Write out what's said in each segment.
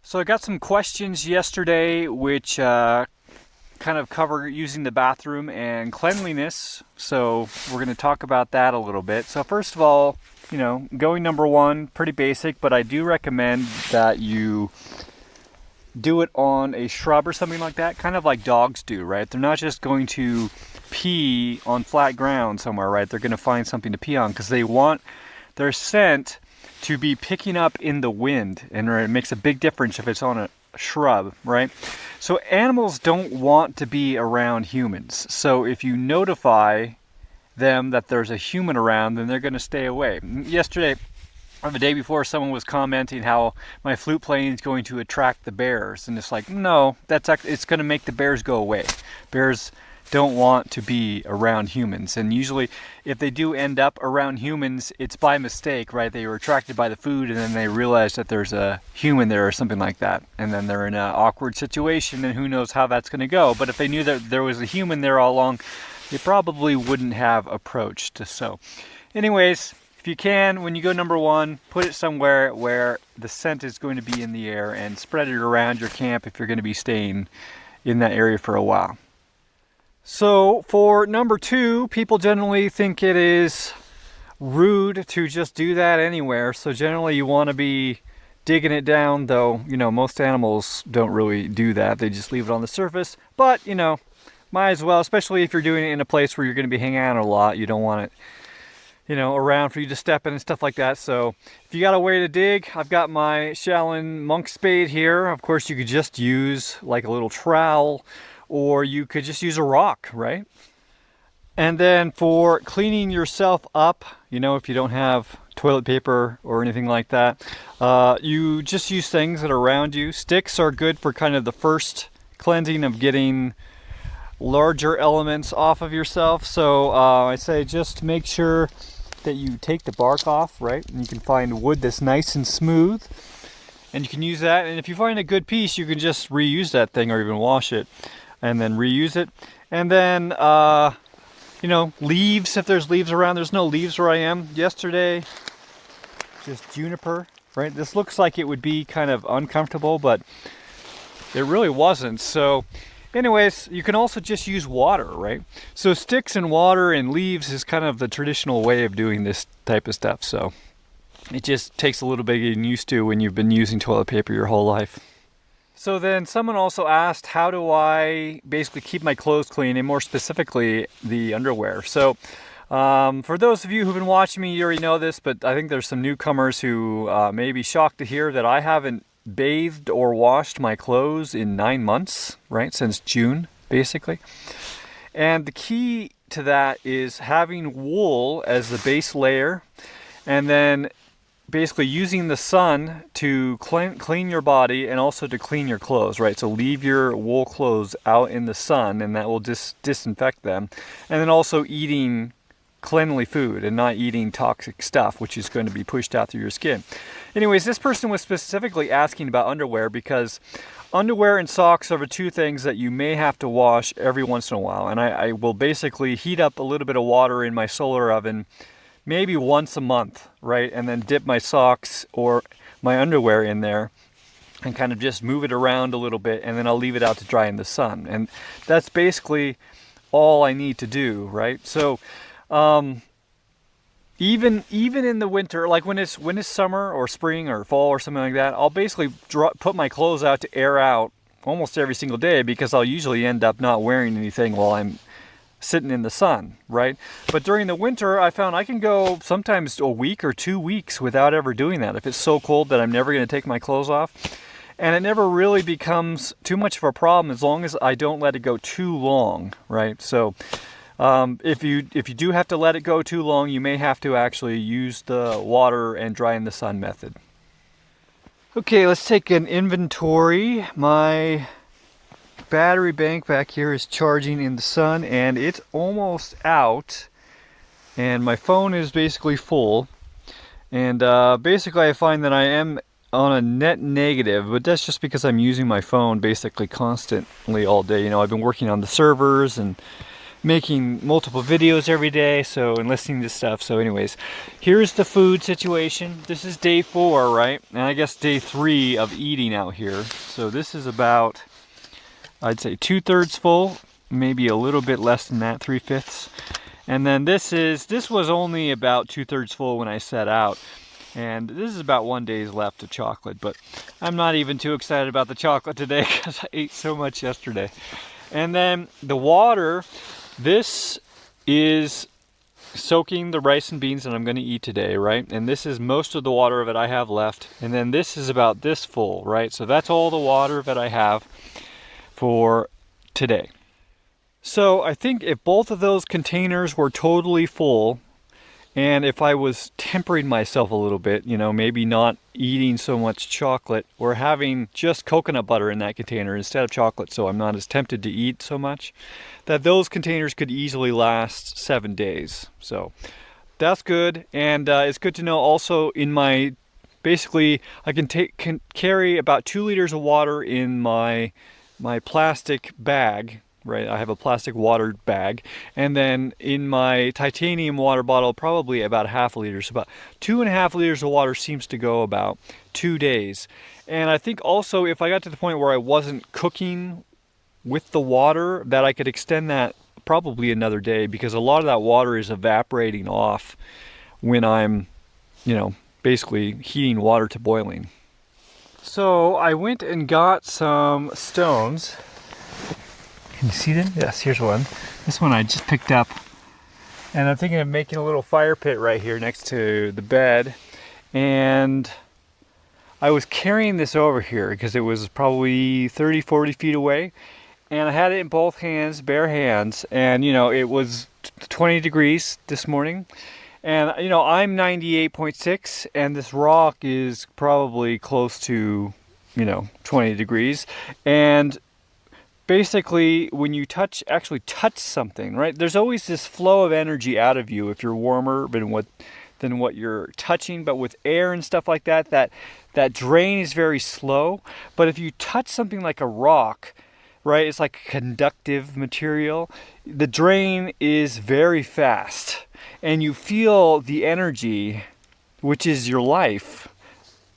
So I got some questions yesterday which kind of cover using the bathroom and cleanliness. So we're going to talk about that a little bit. So first of all, going number one, pretty basic, but I do recommend that you do it on a shrub or something like that, kind of like dogs do, right? They're not just going to pee on flat ground somewhere, right? They're going to find something to pee on because they want their scent to be picking up in the wind, and it makes a big difference if it's on a shrub, right? So animals don't want to be around humans. So if you notify them that there's a human around, then they're going to stay away. Yesterday, or the day before, someone was commenting how my flute playing is going to attract the bears, and it's like, no, it's going to make the bears go away. Bears don't want to be around humans, and usually if they do end up around humans, it's by mistake, right? They were attracted by the food and then they realize that there's a human there or something like that, and then they're in an awkward situation, and who knows how that's going to go. But if they knew that there was a human there all along, they probably wouldn't have approached. So anyways, if you can, when you go number one, put it somewhere where the scent is going to be in the air and spread it around your camp if you're going to be staying in that area for a while. So for number two, people generally think it is rude to just do that anywhere. So generally you want to be digging it down, though, most animals don't really do that. They just leave it on the surface. But, might as well, especially if you're doing it in a place where you're going to be hanging out a lot. You don't want it, around for you to step in and stuff like that. So if you got a way to dig, I've got my Cahlen monk spade here. Of course, you could just use like a little trowel, or you could just use a rock, right? And then for cleaning yourself up, if you don't have toilet paper or anything like that, you just use things that are around you. Sticks are good for kind of the first cleansing of getting larger elements off of yourself. So I say just make sure that you take the bark off, right? And you can find wood that's nice and smooth, and you can use that. And if you find a good piece, you can just reuse that thing or even wash it and then reuse it. And then leaves, if there's leaves around. There's no leaves where I am. Yesterday, just juniper, right? This looks like it would be kind of uncomfortable, but it really wasn't. So anyways, you can also just use water, right? So sticks and water and leaves is kind of the traditional way of doing this type of stuff. So it just takes a little bit of getting used to when you've been using toilet paper your whole life. So then someone also asked, how do I basically keep my clothes clean, and more specifically the underwear? So for those of you who've been watching me, you already know this, but I think there's some newcomers who may be shocked to hear that I haven't bathed or washed my clothes in 9 months, right? Since June, basically. And the key to that is having wool as the base layer, and then basically using the sun to clean your body and also to clean your clothes, right? So leave your wool clothes out in the sun, and that will disinfect them. And then also eating cleanly food and not eating toxic stuff, which is going to be pushed out through your skin. Anyways, this person was specifically asking about underwear because underwear and socks are the two things that you may have to wash every once in a while. And I will basically heat up a little bit of water in my solar oven maybe once a month, right? And then dip my socks or my underwear in there and kind of just move it around a little bit, and then I'll leave it out to dry in the sun. And that's basically all I need to do, right? So even in the winter, like when it's summer or spring or fall or something like that, I'll basically put my clothes out to air out almost every single day, because I'll usually end up not wearing anything while I'm sitting in the sun, right? But during the winter, I found I can go sometimes a week or 2 weeks without ever doing that if it's so cold that I'm never going to take my clothes off. And it never really becomes too much of a problem as long as I don't let it go too long, right? So if you do have to let it go too long, you may have to actually use the water and dry in the sun method. Okay, let's take an inventory. My battery bank back here is charging in the sun, and it's almost out, and my phone is basically full. And basically I find that I am on a net negative, but that's just because I'm using my phone basically constantly all day. I've been working on the servers and making multiple videos every day, so, and listening to stuff. So anyways, here's the food situation. This is day 4, right? And I guess day 3 of eating out here. So this is about, I'd say 2/3 full, maybe a little bit less than that, 3/5. And then this was only about 2/3 full when I set out. And this is about 1 day's left of chocolate, but I'm not even too excited about the chocolate today because I ate so much yesterday. And then the water, this is soaking the rice and beans that I'm going to eat today, right? And this is most of the water that I have left. And then this is about this full, right? So that's all the water that I have for today. So I think if both of those containers were totally full, and if I was tempering myself a little bit, you know, maybe not eating so much chocolate or having just coconut butter in that container instead of chocolate, so I'm not as tempted to eat so much, that those containers could easily last 7 days. So that's good. And it's good to know also in my, basically I can carry about 2 liters of water in my plastic bag. Right, I have a plastic water bag, and then in my titanium water bottle, probably about 1/2 liter. So about 2.5 liters of water seems to go about 2 days. And I think also if I got to the point where I wasn't cooking with the water, that I could extend that probably another day, because a lot of that water is evaporating off when I'm, you know, basically heating water to boiling. So I went and got some stones. Can you see them? Yes, here's one. This one I just picked up. And I'm thinking of making a little fire pit right here next to the bed. And I was carrying this over here because it was probably 30, 40 feet away. And I had it in both hands, bare hands. And, you know, it was 20 degrees this morning. And, you know, I'm 98.6, and this rock is probably close to, you know, 20 degrees. And basically, when you actually touch something, right? There's always this flow of energy out of you if you're warmer than what you're touching. But with air and stuff like that, that drain is very slow. But if you touch something like a rock, right? It's like conductive material. The drain is very fast, and you feel the energy, which is your life,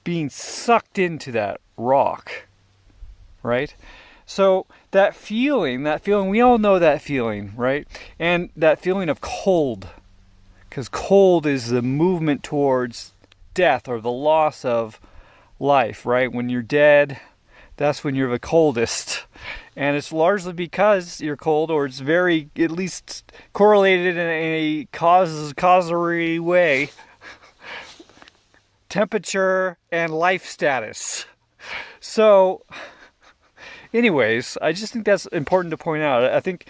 being sucked into that rock, right? So that feeling, we all know that feeling, right? And that feeling of cold, because cold is the movement towards death or the loss of life, right? When you're dead, that's when you're the coldest. And it's largely because you're cold, or it's very, at least correlated in a causory way, temperature and life status. So anyways, I just think that's important to point out. I think,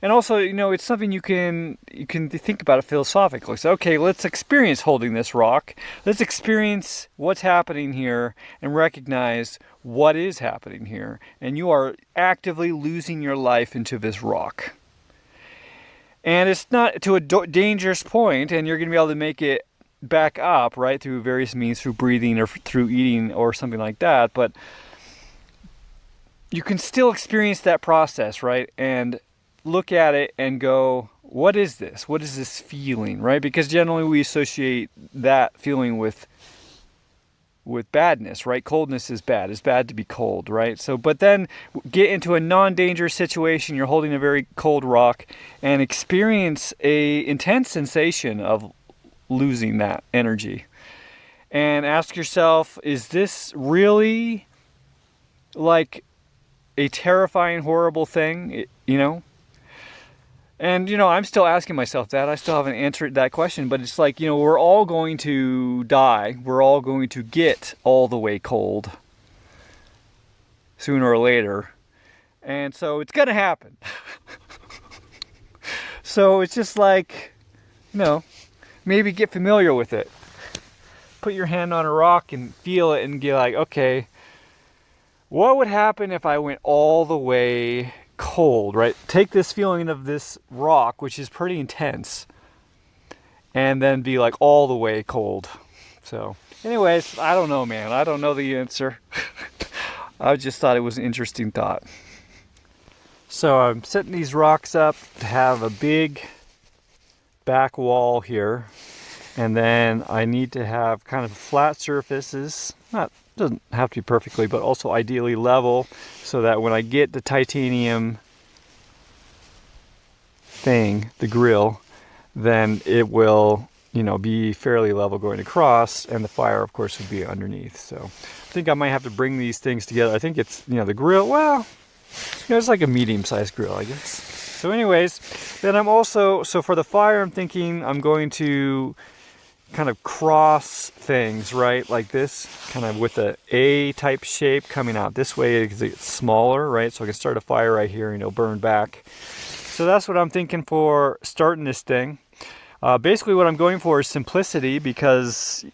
and also, you know, it's something you can think about it philosophically. So, okay, let's experience holding this rock. Let's experience what's happening here and recognize what is happening here. And you are actively losing your life into this rock. And it's not to a dangerous point, and you're going to be able to make it back up, right, through various means, through breathing or through eating or something like that. But you can still experience that process, right? And look at it and go, what is this? What is this feeling, right? Because generally we associate that feeling with badness, right? Coldness is bad. It's bad to be cold, right? So, but then get into a non-dangerous situation. You're holding a very cold rock and experience a intense sensation of losing that energy. And ask yourself, is this really like a terrifying, horrible thing, you know? And, you know, I'm still asking myself that. I still haven't answered that question, but it's like, you know, we're all going to die. We're all going to get all the way cold sooner or later. And so it's going to happen. So it's just like, you know, maybe get familiar with it. Put your hand on a rock and feel it and get like, okay, what would happen if I went all the way cold, right? Take this feeling of this rock, which is pretty intense, and then be like all the way cold. So anyways, I don't know, man. I don't know the answer. I just thought it was an interesting thought. So I'm setting these rocks up to have a big back wall here, and then I need to have kind of flat surfaces. Doesn't have to be perfectly, but also ideally level, so that when I get the titanium thing, the grill, then it will, be fairly level going across, and the fire, of course, would be underneath. So I think I might have to bring these things together. I think it's, the grill, well, it's like a medium-sized grill, I guess. So anyways, then I'm also, so for the fire, I'm thinking I'm going to kind of cross things, right? Like this, kind of with a A-type shape coming out this way because it's smaller, right? So I can start a fire right here and it'll burn back. So that's what I'm thinking for starting this thing. Basically what I'm going for is simplicity, because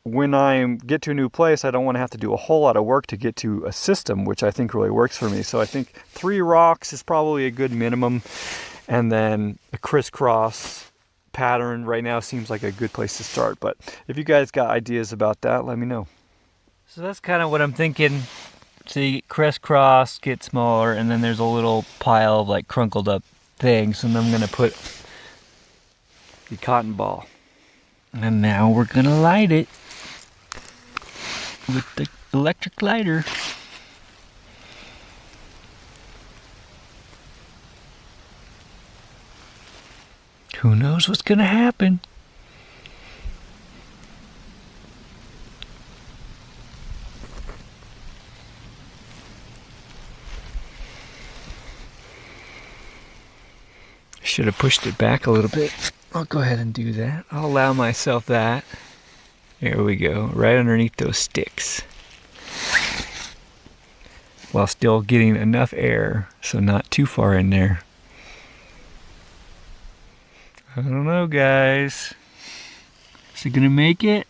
when I get to a new place, I don't want to have to do a whole lot of work to get to a system, which I think really works for me. So I think 3 rocks is probably a good minimum, and then a crisscross pattern right now seems like a good place to start. But if you guys got ideas about that, let me know. So that's kind of what I'm thinking. See, crisscross, get smaller, and then there's a little pile of like crunkled up things, and I'm gonna put the cotton ball. And now we're gonna light it with the electric lighter. Who knows what's gonna happen? Should have pushed it back a little bit. I'll go ahead and do that. I'll allow myself that. There we go, right underneath those sticks. While still getting enough air, so not too far in there. I don't know, guys. Is it gonna make it?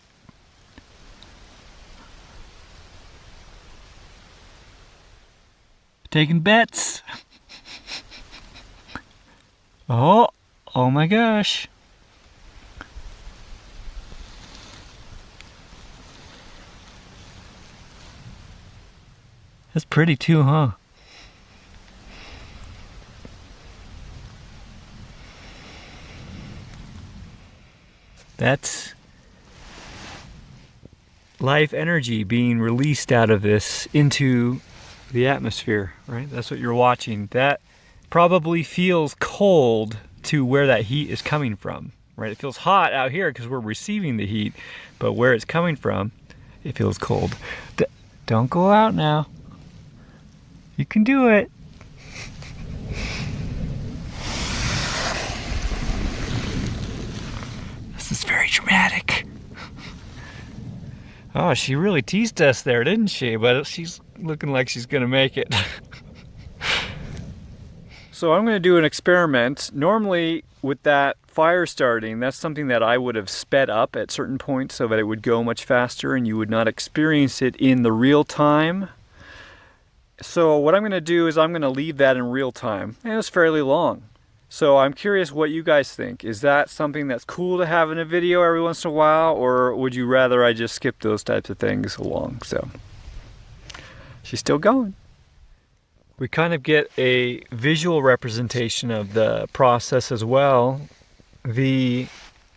Taking bets. Oh my gosh. That's pretty too, huh? That's life energy being released out of this into the atmosphere, right? That's what you're watching. That probably feels cold to where that heat is coming from, right? It feels hot out here because we're receiving the heat, but where it's coming from, it feels cold. Don't go out now. You can do it. This is very dramatic. Oh, she really teased us there, didn't she? But she's looking like she's gonna make it. So I'm going to do an experiment. Normally with that fire starting, that's something that I would have sped up at certain points so that it would go much faster and you would not experience it in the real time. So what I'm going to do is I'm going to leave that in real time. And it's fairly long. So I'm curious what you guys think. Is that something that's cool to have in a video every once in a while, or would you rather I just skip those types of things along? So she's still going. We kind of get a visual representation of the process as well. The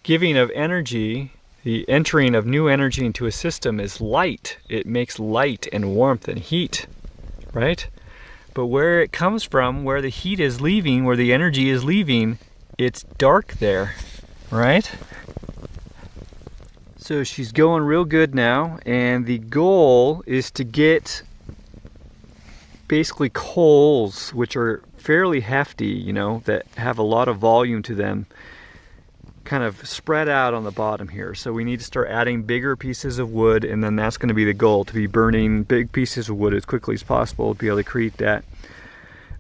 giving of energy, the entering of new energy into a system is light. It makes light and warmth and heat, right? But where it comes from, where the heat is leaving, where the energy is leaving, it's dark there, right? So she's going real good now, and the goal is to get basically coals, which are fairly hefty, that have a lot of volume to them, kind of spread out on the bottom here. So we need to start adding bigger pieces of wood, and then that's going to be the goal, to be burning big pieces of wood as quickly as possible to be able to create that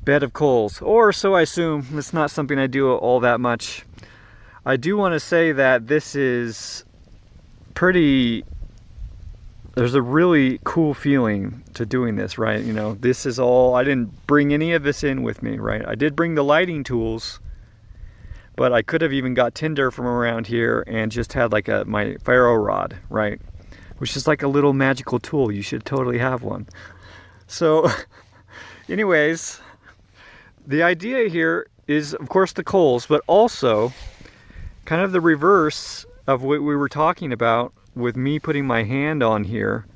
bed of coals. Or so I assume. It's not something I do all that much. I do want to say that this is pretty... There's a really cool feeling to doing this, right? This is all, I didn't bring any of this in with me, right? I did bring the lighting tools, but I could have even got tinder from around here and just had like my ferro rod, right? Which is like a little magical tool. You should totally have one. So anyways, the idea here is, of course, the coals, but also kind of the reverse of what we were talking about with me putting my hand on here.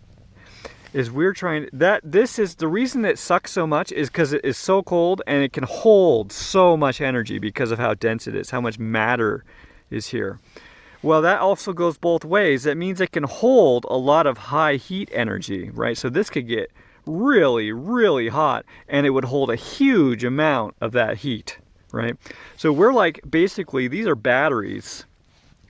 Is we're trying that this is the reason it sucks so much is because it is so cold and it can hold so much energy because of how dense it is, how much matter is here. Well, that also goes both ways. That means it can hold a lot of high heat energy, right? So this could get really, really hot and it would hold a huge amount of that heat, right? So we're like, basically, these are batteries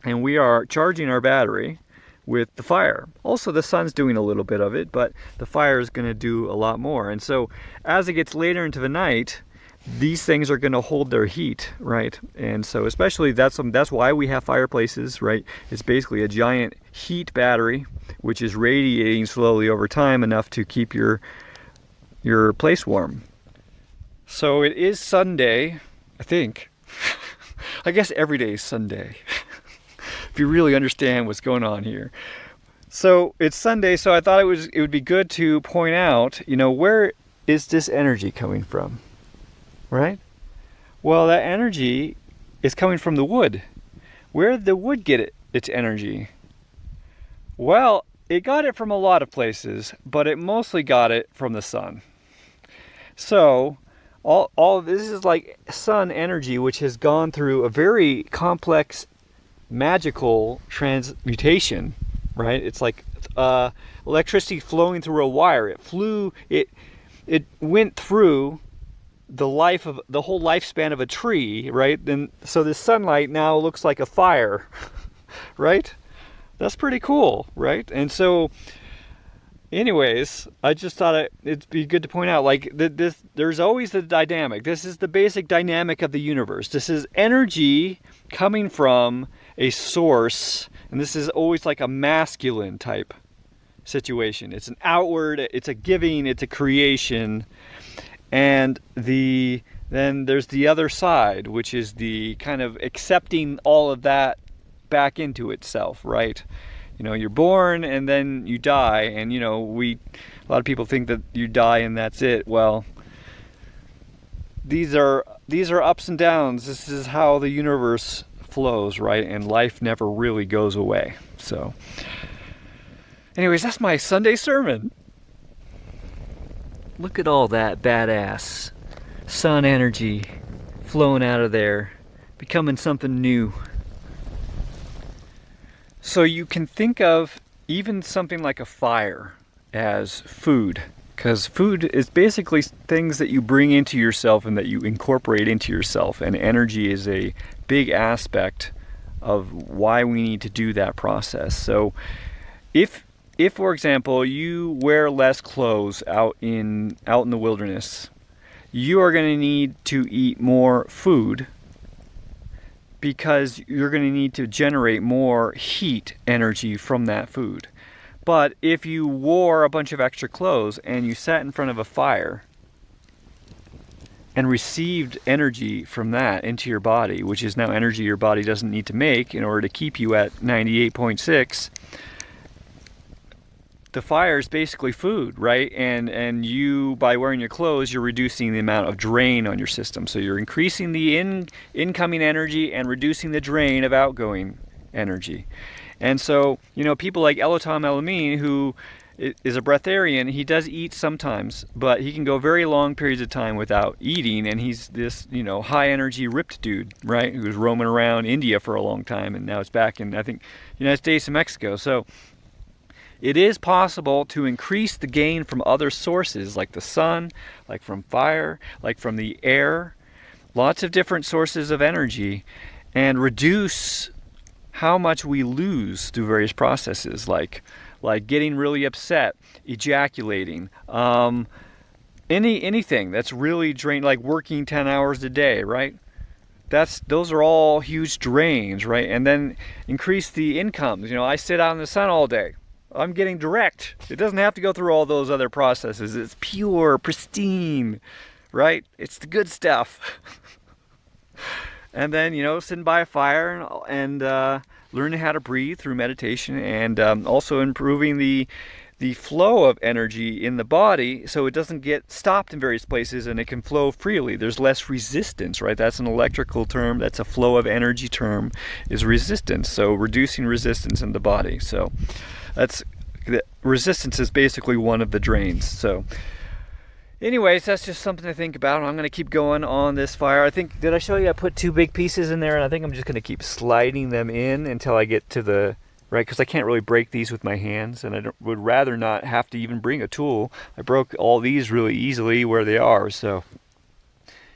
and we are charging our battery with the fire. Also, the sun's doing a little bit of it, but the fire is going to do a lot more. And so as it gets later into the night, these things are going to hold their heat, right? And so especially that's why we have fireplaces, right? It's basically a giant heat battery which is radiating slowly over time enough to keep your place warm. So it is Sunday, I think. I guess every day is Sunday. If you really understand what's going on here. So it's Sunday, so I thought it would be good to point out, where is this energy coming from? Right? Well, that energy is coming from the wood. Where did the wood get its energy? Well, it got it from a lot of places, but it mostly got it from the sun. So all this is like sun energy, which has gone through a very complex magical transmutation, right? It's like electricity flowing through a wire. It went through the whole lifespan of a tree, right? And so the sunlight now looks like a fire, right? That's pretty cool, right? And so anyways, I just thought it'd be good to point out, like, there's always the dynamic. This is the basic dynamic of the universe. This is energy coming from a source, and this is always like a masculine type situation. It's an outward, it's a giving, it's a creation, and then there's the other side, which is the kind of accepting all of that back into itself, right? You're born and then you die, and a lot of people think that you die and that's it. Well, these are ups and downs. This is how the universe flows, right? And life never really goes away. So anyways, that's my Sunday sermon. Look at all that badass sun energy flowing out of there, becoming something new. So you can think of even something like a fire as food, because food is basically things that you bring into yourself and that you incorporate into yourself, and energy is a big aspect of why we need to do that process. So if for example you wear less clothes out in the wilderness, you are going to need to eat more food, because you're going to need to generate more heat energy from that food. But if you wore a bunch of extra clothes and you sat in front of a fire and received energy from that into your body, which is now energy your body doesn't need to make in order to keep you at 98.6, the fire is basically food, right? And you, by wearing your clothes, you're reducing the amount of drain on your system. So you're increasing the incoming energy and reducing the drain of outgoing energy. And so, people like Elotam Elamine, who is a breatharian, he does eat sometimes, but he can go very long periods of time without eating, and he's this, high energy ripped dude, right? Who was roaming around India for a long time, and now it's back in, I think, United States and Mexico. So it is possible to increase the gain from other sources, like the sun, like from fire, like from the air, lots of different sources of energy, and reduce how much we lose through various processes, like getting really upset, ejaculating, anything that's really drained, like working 10 hours a day, right? Those are all huge drains, right? And then increase the incomes. I sit out in the sun all day. I'm getting direct. It doesn't have to go through all those other processes. It's pure, pristine, right? It's the good stuff. And then, sitting by a fire and learning how to breathe through meditation, and also improving the flow of energy in the body so it doesn't get stopped in various places and it can flow freely. There's less resistance, right? That's an electrical term. That's a flow of energy term, is resistance. So reducing resistance in the body. So resistance is basically one of the drains. So anyways, that's just something to think about. I'm going to keep going on this fire. I think, did I show you I put 2 big pieces in there? And I think I'm just going to keep sliding them in until I get to the, right, because I can't really break these with my hands, and I would rather not have to even bring a tool. I broke all these really easily where they are. So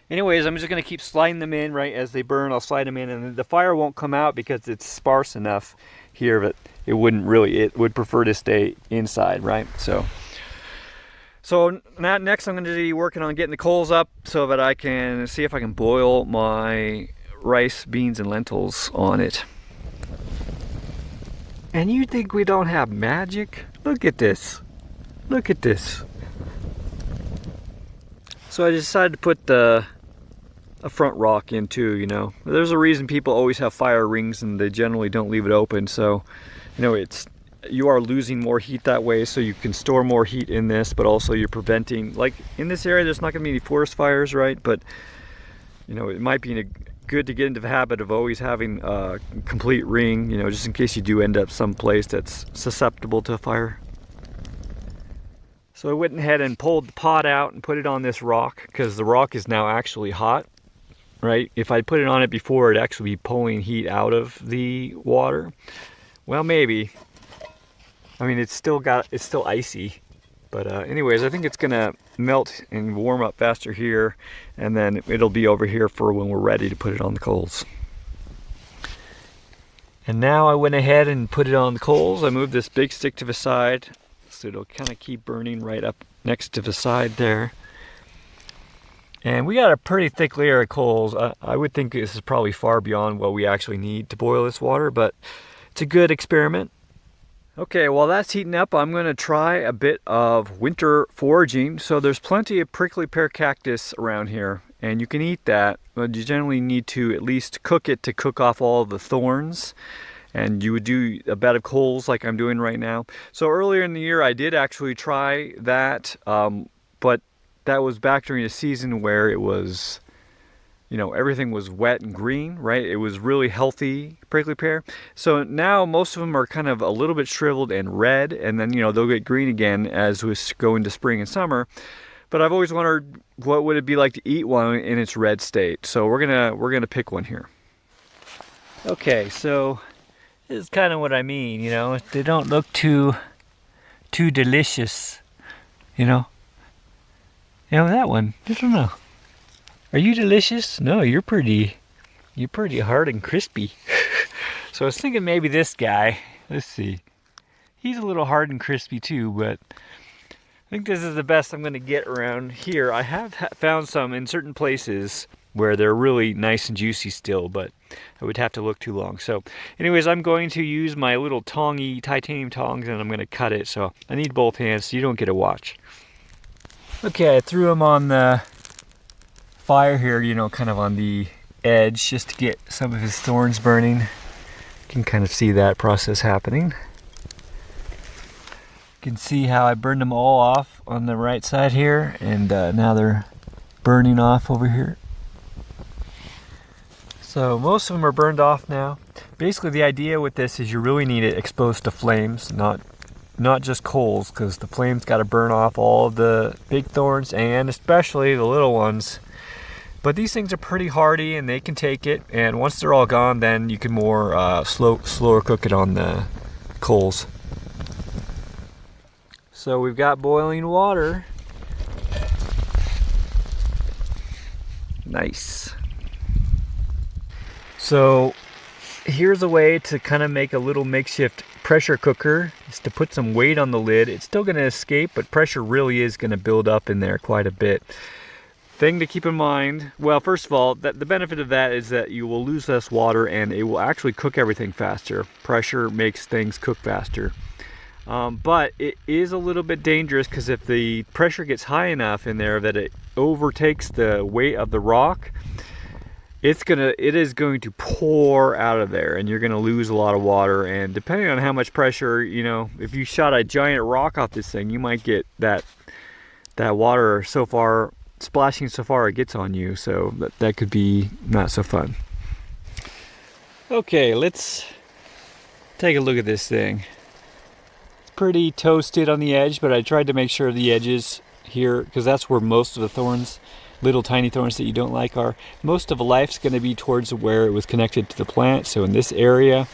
anyways, I'm just going to keep sliding them in, right, as they burn. I'll slide them in, and the fire won't come out because it's sparse enough here that it would prefer to stay inside, right? So now next I'm going to be working on getting the coals up so that I can see if I can boil my rice, beans, and lentils on it. And you think we don't have magic? Look at this. Look at this. So I decided to put a front rock in too, you know. There's a reason people always have fire rings and they generally don't leave it open. So, you know, you are losing more heat that way, so you can store more heat in this, but also you're preventing, like in this area there's not going to be any forest fires, right? But, you know, it might be good to get into the habit of always having a complete ring, you know, just in case you do end up someplace that's susceptible to a fire. So I went ahead and pulled the pot out and put it on this rock because the rock is now actually hot, right? If I put it on it before, it'd actually be pulling heat out of the water. Well, maybe. I mean, it's still icy. But anyways, I think it's gonna melt and warm up faster here, and then it'll be over here for when we're ready to put it on the coals. And now I went ahead and put it on the coals. I moved this big stick to the side, so it'll kind of keep burning right up next to the side there. And we got a pretty thick layer of coals. I would think this is probably far beyond what we actually need to boil this water, but it's a good experiment. Okay, while that's heating up, I'm going to try a bit of winter foraging. So there's plenty of prickly pear cactus around here, and you can eat that, but you generally need to at least cook it to cook off all of the thorns. And you would do a bed of coals like I'm doing right now. So earlier in the year, I did actually try that, but that was back during a season where it was, you know, everything was wet and green, right? It was really healthy prickly pear. So now most of them are kind of a little bit shriveled and red, and then, you know, they'll get green again as we go into spring and summer. But I've always wondered what would it be like to eat one in its red state. So we're gonna pick one here. Okay, so this is kind of what I mean, you know. They don't look too delicious, you know. You know, that one, I don't know. Are you delicious? No, you're pretty hard and crispy. So I was thinking maybe this guy, let's see. He's a little hard and crispy too, but I think this is the best I'm going to get around here. I have found some in certain places where they're really nice and juicy still, but I would have to look too long. So anyways, I'm going to use my little titanium tongs, and I'm going to cut it. So I need both hands so you don't get a watch. Okay, I threw them on the fire here, you know, kind of on the edge, just to get some of his thorns burning. You can kind of see that process happening. You can see how I burned them all off on the right side here, and now they're burning off over here. So most of them are burned off now. Basically the idea with this is you really need it exposed to flames, not just coals, because the flames got to burn off all of the big thorns and especially the little ones. But these things are pretty hardy and they can take it, and once they're all gone, then you can more slower cook it on the coals. So we've got boiling water. Nice. So here's a way to kind of make a little makeshift pressure cooker, is to put some weight on the lid. It's still going to escape, but pressure really is going to build up in there quite a bit. Thing to keep in mind, well, first of all, the benefit of that is that you will lose less water and it will actually cook everything faster. Pressure makes things cook faster. But it is a little bit dangerous, because if the pressure gets high enough in there that it overtakes the weight of the rock, it is going to pour out of there, and you're going to lose a lot of water. And depending on how much pressure, you know, if you shot a giant rock off this thing, you might get that water so far splashing so far it gets on you. So that could be not so fun. Okay, let's take a look at this thing. It's pretty toasted on the edge, but I tried to make sure the edges here, because that's where most of the thorns, little tiny thorns that you don't like, are. Most of the life's going to be towards where it was connected to the plant, so in this area.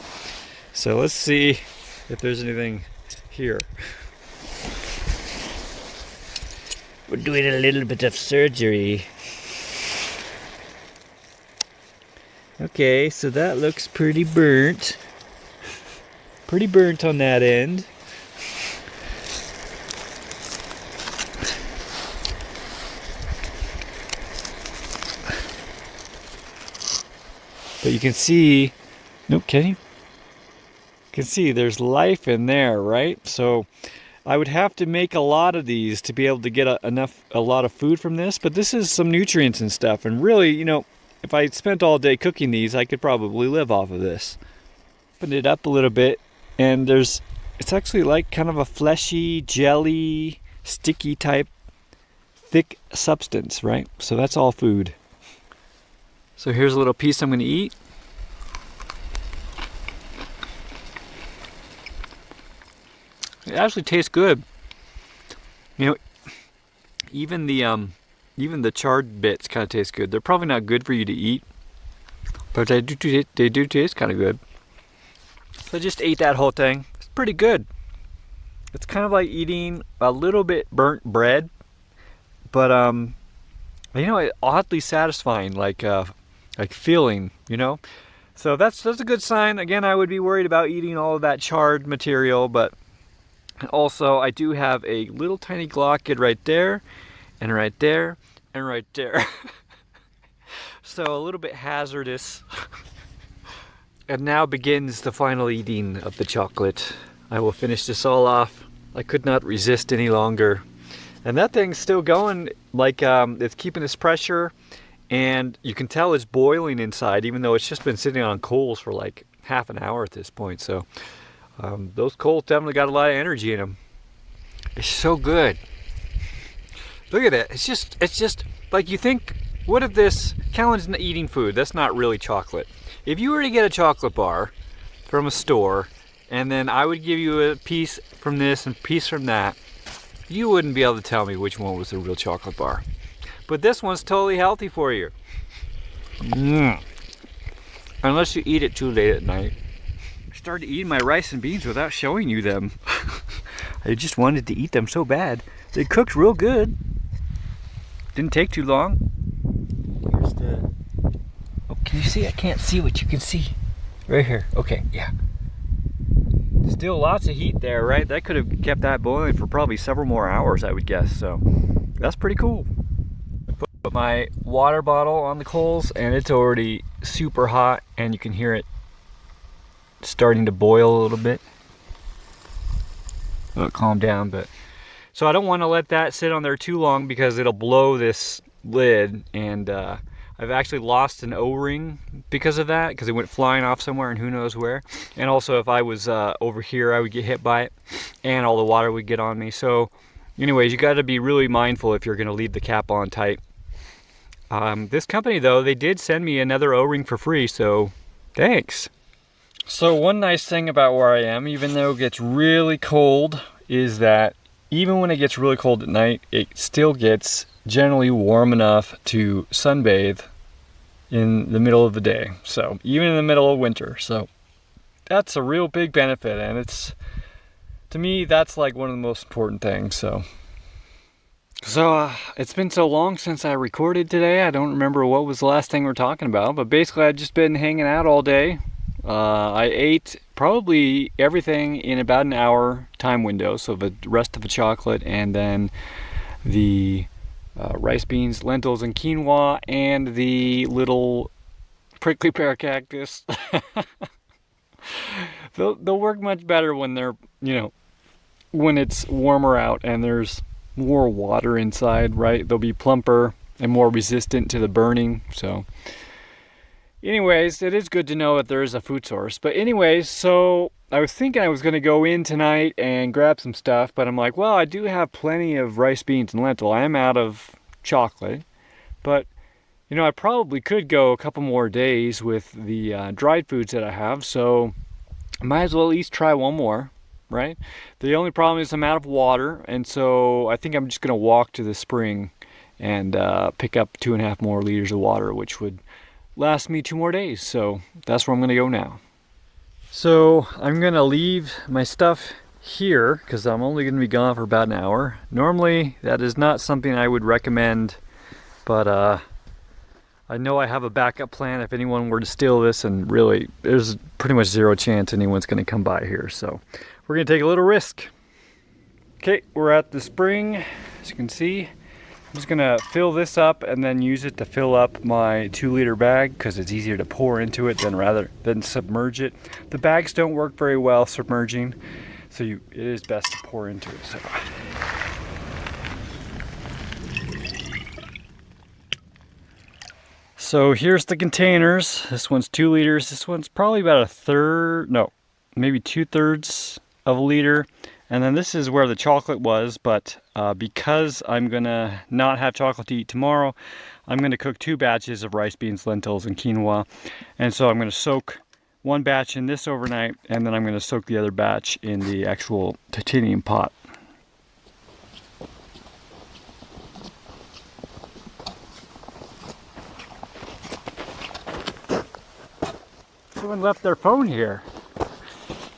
So let's see if there's anything here. We're doing a little bit of surgery. Okay, so that looks pretty burnt. Pretty burnt on that end. But you can see, nope, can you? You can see there's life in there, right? So I would have to make a lot of these to be able to get a lot of food from this, but this is some nutrients and stuff, and really, you know, if I spent all day cooking these, I could probably live off of this. Open it up a little bit, and it's actually like kind of a fleshy, jelly, sticky type, thick substance, right? So that's all food. So here's a little piece I'm going to eat. It actually tastes good. You know, even the charred bits kind of taste good. They're probably not good for you to eat, but they do taste kind of good. So I just ate that whole thing. It's pretty good. It's kind of like eating a little bit burnt bread, but you know, oddly satisfying, like feeling, you know. So that's a good sign. Again, I would be worried about eating all of that charred material, but also I do have a little tiny glockid right there, and right there, and right there. So a little bit hazardous. And now begins the final eating of the chocolate. I will finish this all off. I could not resist any longer. And that thing's still going, like it's keeping its pressure, and you can tell it's boiling inside, even though it's just been sitting on coals for like half an hour at this point. So those coals definitely got a lot of energy in them. It's so good. Look at it. It's just like, you think, what if this, Cahlen's eating food, that's not really chocolate. If you were to get a chocolate bar from a store, and then I would give you a piece from this and a piece from that, you wouldn't be able to tell me which one was the real chocolate bar. But this one's totally healthy for you. Unless you eat it too late at night. I started eating my rice and beans without showing you them. I just wanted to eat them so bad. They cooked real good. Didn't take too long. Here's the... Oh, can you see? I can't see what you can see. Right here. Okay, yeah. Still lots of heat there, right? That could have kept that boiling for probably several more hours, I would guess. So that's pretty cool. I put my water bottle on the coals, and it's already super hot, and you can hear it starting to boil a little bit. It'll calm down, but so I don't want to let that sit on there too long because it'll blow this lid, and I've actually lost an O-ring because of that, because it went flying off somewhere and who knows where. And also, if I was over here, I would get hit by it and all the water would get on me. So anyways, you got to be really mindful if you're going to leave the cap on tight. This company, though, they did send me another O-ring for free, so thanks. So one nice thing about where I am, even though it gets really cold, is that even when it gets really cold at night, it still gets generally warm enough to sunbathe in the middle of the day. So even in the middle of winter. So that's a real big benefit, and it's, to me, that's like one of the most important things. So it's been so long since I recorded today. I don't remember what was the last thing we're talking about, but basically I've just been hanging out all day. I ate probably everything in about an hour time window, so the rest of the chocolate, and then the rice, beans, lentils, and quinoa, and the little prickly pear cactus. They'll work much better when they're, you know, when it's warmer out and there's more water inside, right? They'll be plumper and more resistant to the burning. So anyways, it is good to know that there is a food source. But anyways, so I was thinking I was going to go in tonight and grab some stuff, but I'm like, well, I do have plenty of rice, beans, and lentil. I am out of chocolate, but you know, I probably could go a couple more days with the dried foods that I have, so I might as well at least try one more, right? The only problem is I'm out of water, and so I think I'm just going to walk to the spring and pick up 2.5 more liters of water, which would last me 2 more days. So that's where I'm going to go now. So I'm going to leave my stuff here because I'm only going to be gone for about an hour. Normally that is not something I would recommend, but I know I have a backup plan if anyone were to steal this, and really there's pretty much zero chance anyone's going to come by here, so we're going to take a little risk. Okay, we're at the spring, as you can see. I'm just going to fill this up and then use it to fill up my 2-liter bag because it's easier to pour into it rather than submerge it. The bags don't work very well submerging, so it is best to pour into it. So here's the containers. This one's 2 liters. This one's probably about a third, no, maybe 2/3 of a liter. And then this is where the chocolate was, but because I'm gonna not have chocolate to eat tomorrow, I'm gonna cook 2 batches of rice, beans, lentils, and quinoa. And so I'm gonna soak 1 batch in this overnight, and then I'm gonna soak the other batch in the actual titanium pot. Someone left their phone here,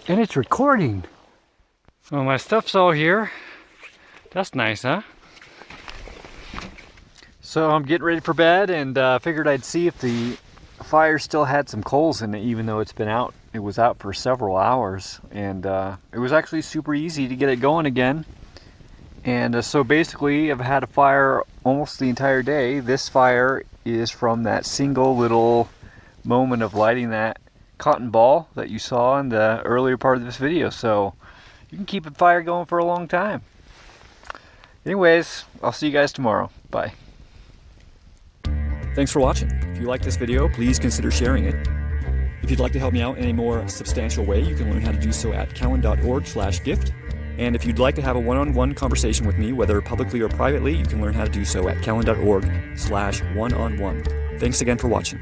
and it's recording. Well, my stuff's all here. That's nice, huh? So I'm getting ready for bed, and figured I'd see if the fire still had some coals in it, even though it's been out. It was out for several hours, and it was actually super easy to get it going again. And so basically, I've had a fire almost the entire day. This fire is from that single little moment of lighting that cotton ball that you saw in the earlier part of this video, so you can keep a fire going for a long time. Anyways, I'll see you guys tomorrow. Bye. Thanks for watching. If you like this video, please consider sharing it. If you'd like to help me out in a more substantial way, you can learn how to do so at cahlen.org/gift. And if you'd like to have a one-on-one conversation with me, whether publicly or privately, you can learn how to do so at cahlen.org/one-on-one. Thanks again for watching.